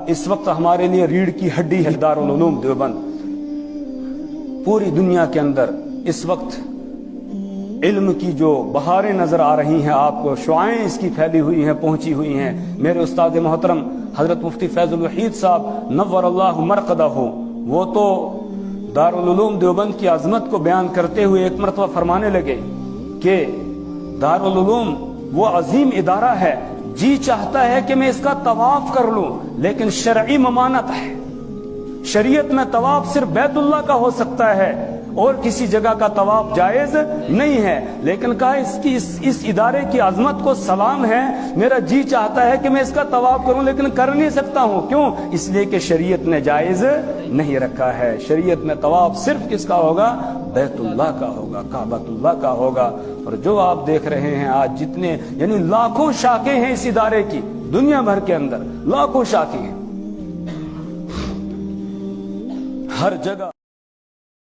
اس وقت ہمارے لیے ریڑھ کی ہڈی ہے دارُ العلوم دیوبند۔ پوری دنیا کے اندر اس وقت علم کی جو بہاریں نظر آ رہی ہیں، آپ کو شعائیں اس کی پھیلی ہوئی ہیں، پہنچی ہوئی ہیں۔ میرے استاد محترم حضرت مفتی فیض الوحید صاحب نور اللہ مرقدہ وہ تو دارالعلوم دیوبند کی عظمت کو بیان کرتے ہوئے ایک مرتبہ فرمانے لگے کہ دارالعلوم وہ عظیم ادارہ ہے، جی چاہتا ہے کہ میں اس کا طواف کر لوں، لیکن شرعی ممانعت ہے۔ شریعت میں طواف صرف بیت اللہ کا ہو سکتا ہے اور کسی جگہ کا طواف جائز نہیں ہے، لیکن کہا اس ادارے کی عظمت کو سلام ہے، میرا جی چاہتا ہے کہ میں اس کا طواف کروں لیکن کر نہیں سکتا ہوں۔ کیوں؟ اس لیے کہ شریعت نے جائز نہیں رکھا ہے۔ شریعت میں طواف صرف کس کا ہوگا؟ بیت اللہ کا ہوگا، کعبۃ اللہ کا ہوگا۔ اور جو آپ دیکھ رہے ہیں آج جتنے یعنی لاکھوں شاخیں ہیں اس ادارے کی، دنیا بھر کے اندر لاکھوں شاخیں ہیں، ہر جگہ